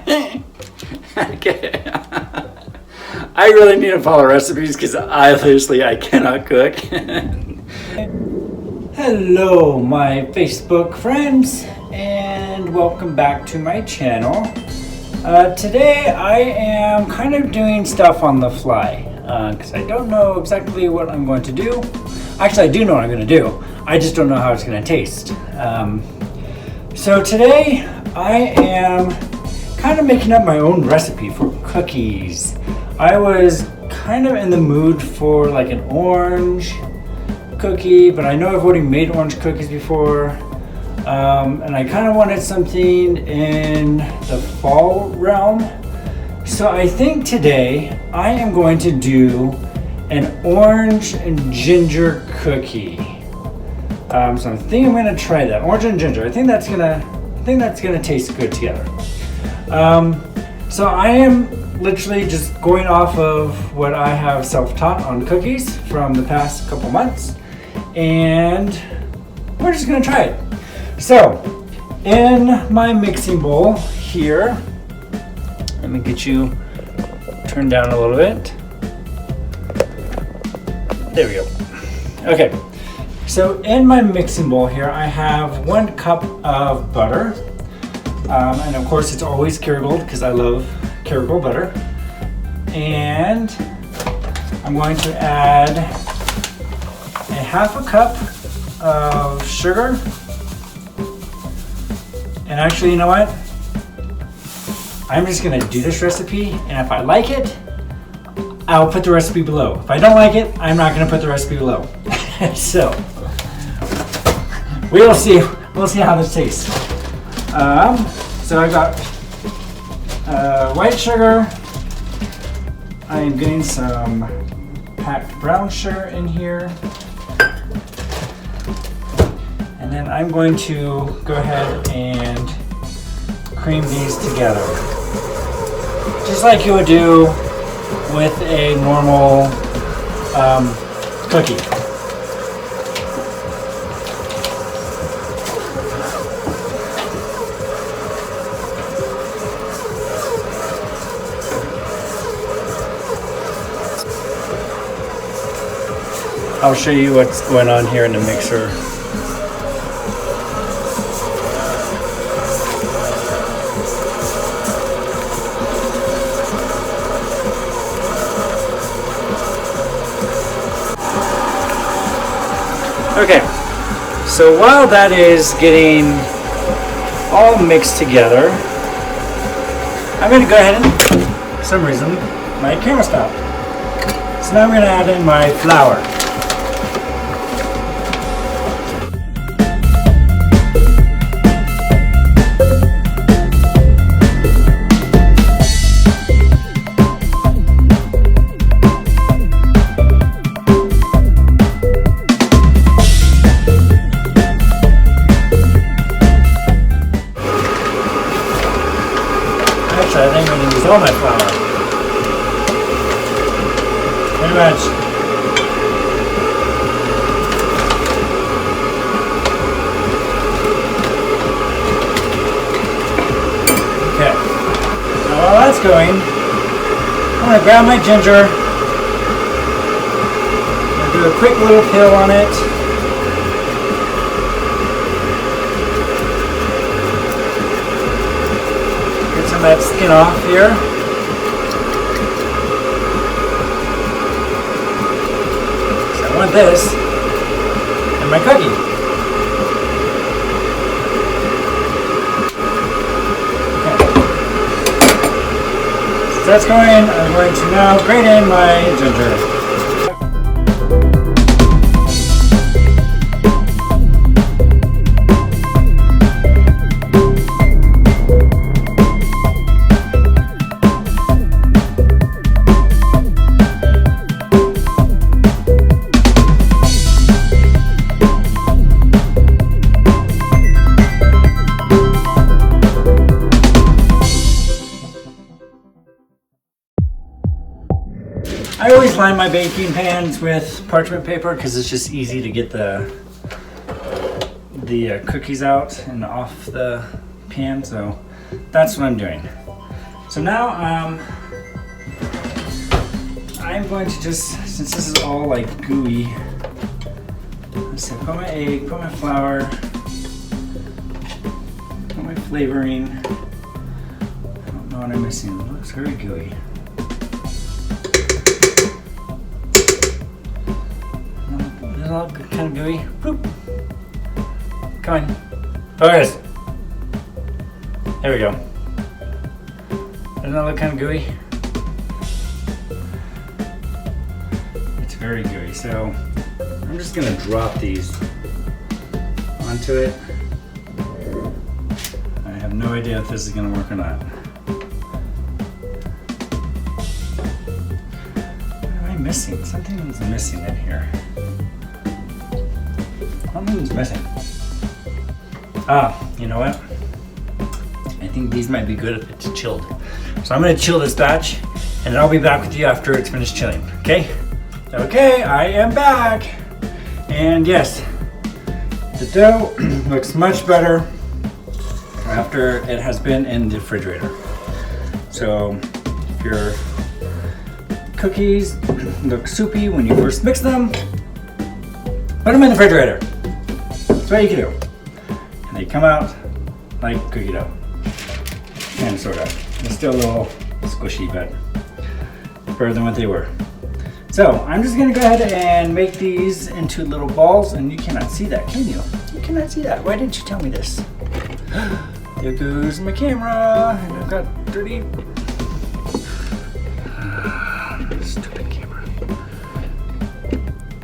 Okay. I really need to follow recipes because I cannot cook. Hello, my Facebook friends, and welcome back to my channel. Today I am kind of doing stuff on the fly because I don't know exactly what I'm going to do. Actually, I do know what I'm going to do. I just don't know how it's going to taste. So today I am kind of making up my own recipe for cookies. I was kind of in the mood for like an orange cookie, but I know I've already made orange cookies before. And I kind of wanted something in the fall realm. So I think today I am going to do an orange and ginger cookie. So I think I'm gonna try that. Orange and ginger. I think that's gonna taste good together. So I am literally just going off of what I have self-taught on cookies from the past couple months, and we're just gonna try it. So in my mixing bowl here, let me get you turned down a little bit. There we go. Okay, so in my mixing bowl here, I have 1 cup of butter. And of course it's always Kerrygold because I love Kerrygold butter. And I'm going to add a 1/2 cup of sugar. And actually, you know what? I'm just gonna do this recipe, and if I like it, I'll put the recipe below. If I don't like it, I'm not gonna put the recipe below. So we'll see how this tastes. So I got white sugar. I am getting some packed brown sugar in here. And then I'm going to go ahead and cream these together. Just like you would do with a normal cookie. I'll show you what's going on here in the mixer. Okay, so while that is getting all mixed together, I'm going to go ahead and, for some reason, my camera stopped. So now I'm going to add in my flour. I think I'm going to use all my flour. Pretty much. Okay. Now while that's going, I'm going to grab my ginger. I'm going to do a quick little peel on it. That skin off here. So I want this in my cookie. Okay. So that's going. I'm going to now grate in my ginger. I always line my baking pans with parchment paper because it's just easy to get the cookies out and off the pan, so that's what I'm doing. So now I'm going to just, since this is all like gooey, let's see, put my egg, put my flour, put my flavoring. I don't know what I'm missing. It looks very gooey. Does it look kind of gooey? Boop. Come on. Focus. There we go. Doesn't that look kind of gooey? It's very gooey. So I'm just gonna drop these onto it. I have no idea if this is gonna work or not. What am I missing? Something's missing in here. Something's missing. Ah, you know what? I think these might be good if it's chilled. So I'm gonna chill this batch and I'll be back with you after it's finished chilling, okay? Okay, I am back. And yes, the dough looks much better after it has been in the refrigerator. So if your cookies look soupy when you first mix them, put them in the refrigerator. That's what you can do. And they come out like cookie dough. Kind of, sort of. It's still a little squishy, but better than what they were. So I'm just gonna go ahead and make these into little balls, and you cannot see that, can you? You cannot see that. Why didn't you tell me this? There goes my camera, and I've got dirty. Stupid camera.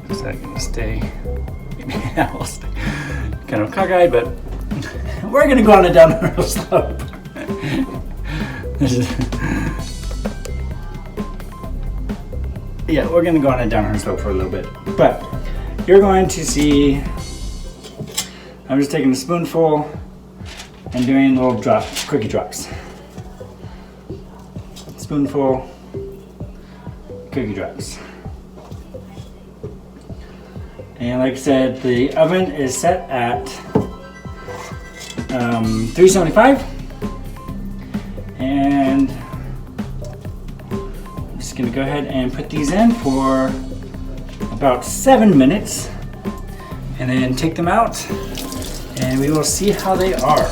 Is that gonna stay? Maybe that will stay. Kind of cockeyed, but we're gonna go on a downhill slope. Yeah, we're gonna go on a downhill slope for a little bit, but you're going to see. I'm just taking a spoonful and doing little cookie drops. Spoonful, cookie drops. And like I said, the oven is set at 375. And I'm just gonna go ahead and put these in for about 7 minutes and then take them out and we will see how they are.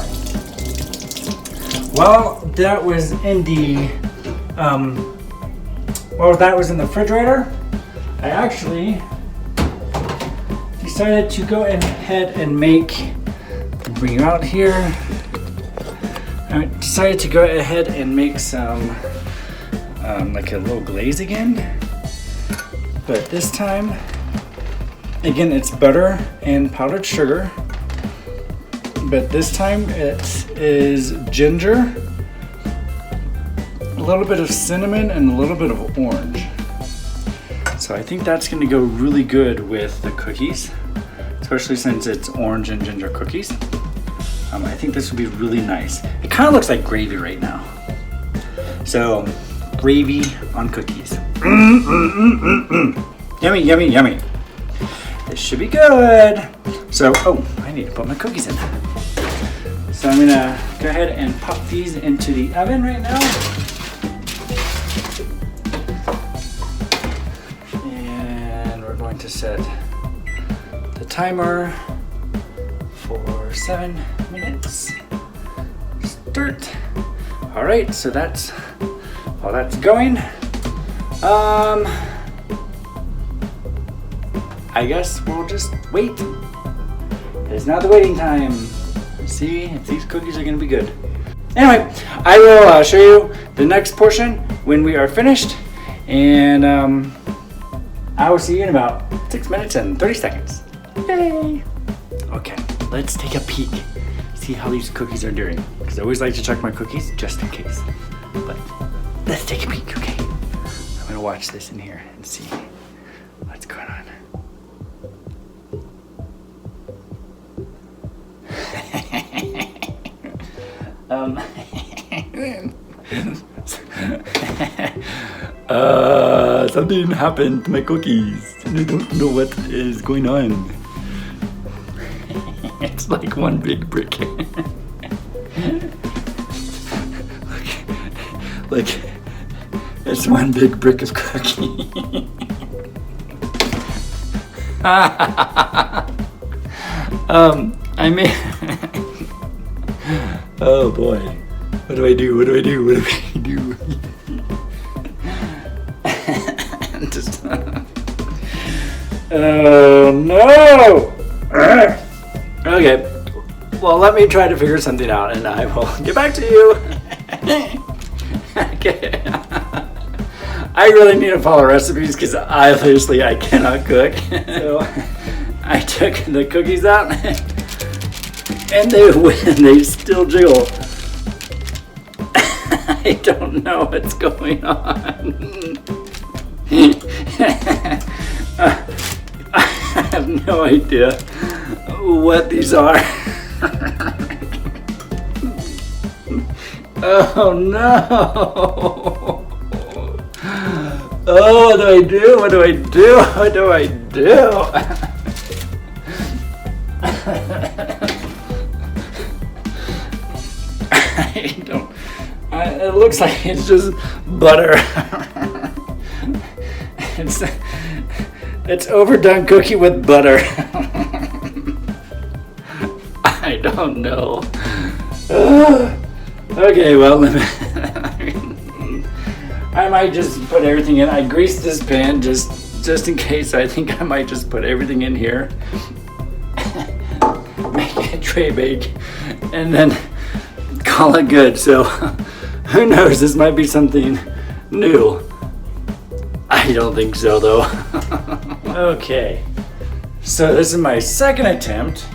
While that was in the refrigerator, I actually decided to go ahead and bring you out here. I decided to go ahead and make some like a little glaze again, but this time again it's butter and powdered sugar, but this time it is ginger, a little bit of cinnamon, and a little bit of orange. So I think that's going to go really good with the cookies, especially since it's orange and ginger cookies. I think this would be really nice. It kind of looks like gravy right now. So, gravy on cookies. Yummy, yummy, yummy. This should be good. So, oh, I need to put my cookies in. So I'm gonna go ahead and pop these into the oven right now. And we're going to set the timer for 7 minutes. Start. All right, so that's while that's going. I guess we'll just wait. It's now the waiting time. See if these cookies are gonna be good. Anyway, I will show you the next portion when we are finished, and I will see you in about 6 minutes and 30 seconds. Yay! Okay, let's take a peek, see how these cookies are doing, because I always like to check my cookies just in case. But let's take a peek, okay? I'm gonna watch this in here and see what's going on. Something happened to my cookies and I don't know what is going on. It's like one big brick. Like, it's one big brick of cookie. I mean, oh boy, what do I do? What do I do? What do I do? Just, oh no! Okay, well, let me try to figure something out, and I will get back to you. Okay. I really need to follow recipes because obviously I cannot cook. So I took the cookies out and they still jiggle. I don't know what's going on. I have no idea what these are. Oh no! Oh, what do I do? What do I do? What do I do? I don't. It looks like it's just butter. It's overdone cookie with butter. I don't know. Okay, well, I might just put everything in. I greased this pan just in case. I think I might just put everything in here, make it tray bake, and then call it good. So who knows? This might be something new. I don't think so, though. Okay, so this is my second attempt,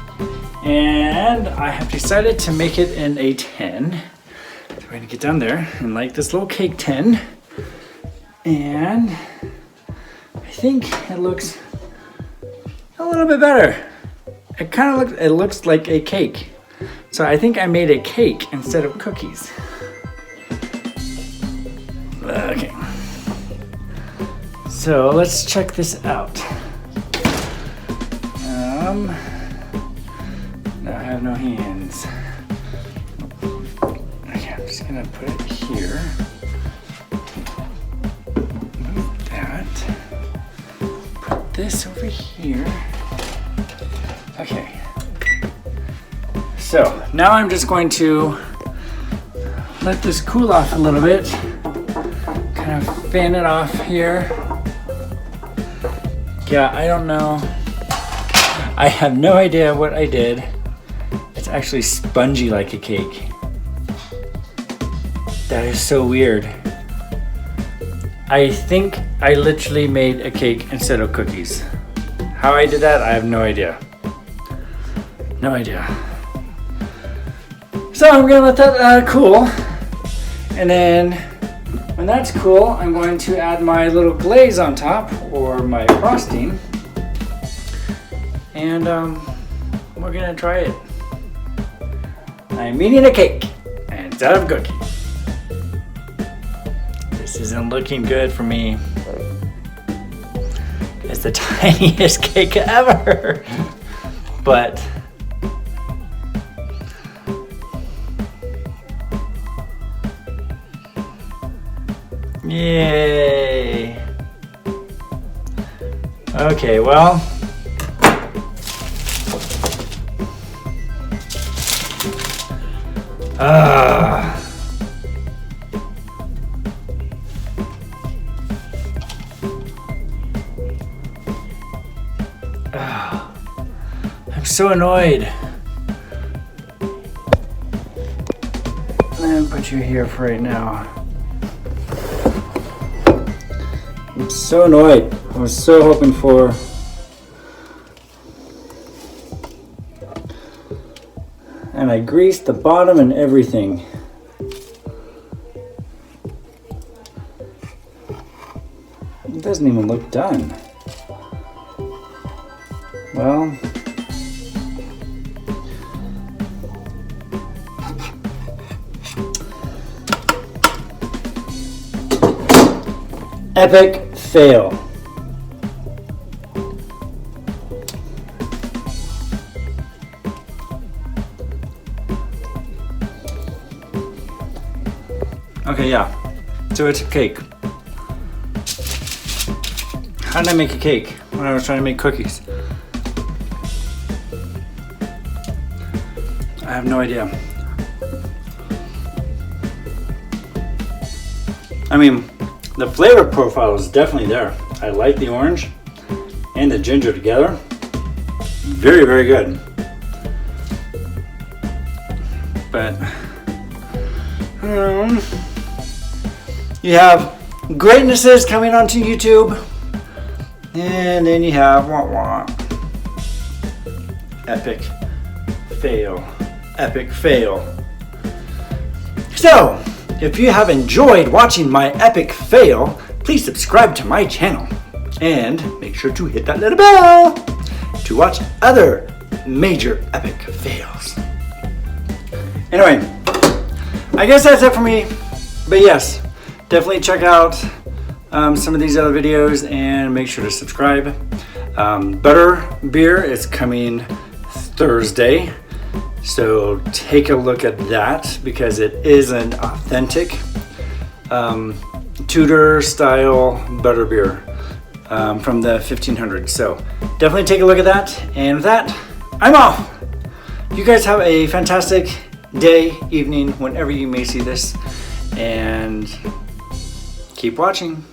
and I have decided to make it in a tin. So we're gonna get down there and like this little cake tin. And I think it looks a little bit better. It looks like a cake. So I think I made a cake instead of cookies. Okay. So let's check this out. No, I have no hands. Okay, I'm just gonna put it here. This over here. Okay. So now I'm just going to let this cool off a little bit. Kind of fan it off here. Yeah, I don't know. I have no idea what I did. It's actually spongy like a cake. That is so weird. I think I literally made a cake instead of cookies. How I did that, I have no idea. No idea. So I'm gonna let that cool. And then when that's cool, I'm going to add my little glaze on top, or my frosting. And we're gonna try it. I'm eating a cake instead of cookies. This isn't looking good for me. It's the tiniest cake ever. But yay. Okay, well, I'm so annoyed. I'm gonna put you here for right now. I'm so annoyed. I was so hoping for and I greased the bottom and everything. It doesn't even look done. Well, epic fail. Okay, yeah. So it's a cake. How did I make a cake when I was trying to make cookies? I have no idea. I mean, the flavor profile is definitely there. I like the orange and the ginger together. Very, very good. But you have greatnesses coming onto YouTube, and then you have epic fail. Epic fail. So, if you have enjoyed watching my epic fail, please subscribe to my channel and make sure to hit that little bell to watch other major epic fails. Anyway, I guess that's it for me. But yes, definitely check out some of these other videos and make sure to subscribe. Butter beer is coming Thursday. So take a look at that because it is an authentic Tudor style butterbeer from the 1500s. So definitely take a look at that. And with that, I'm off. You guys have a fantastic day, evening, whenever you may see this. And keep watching.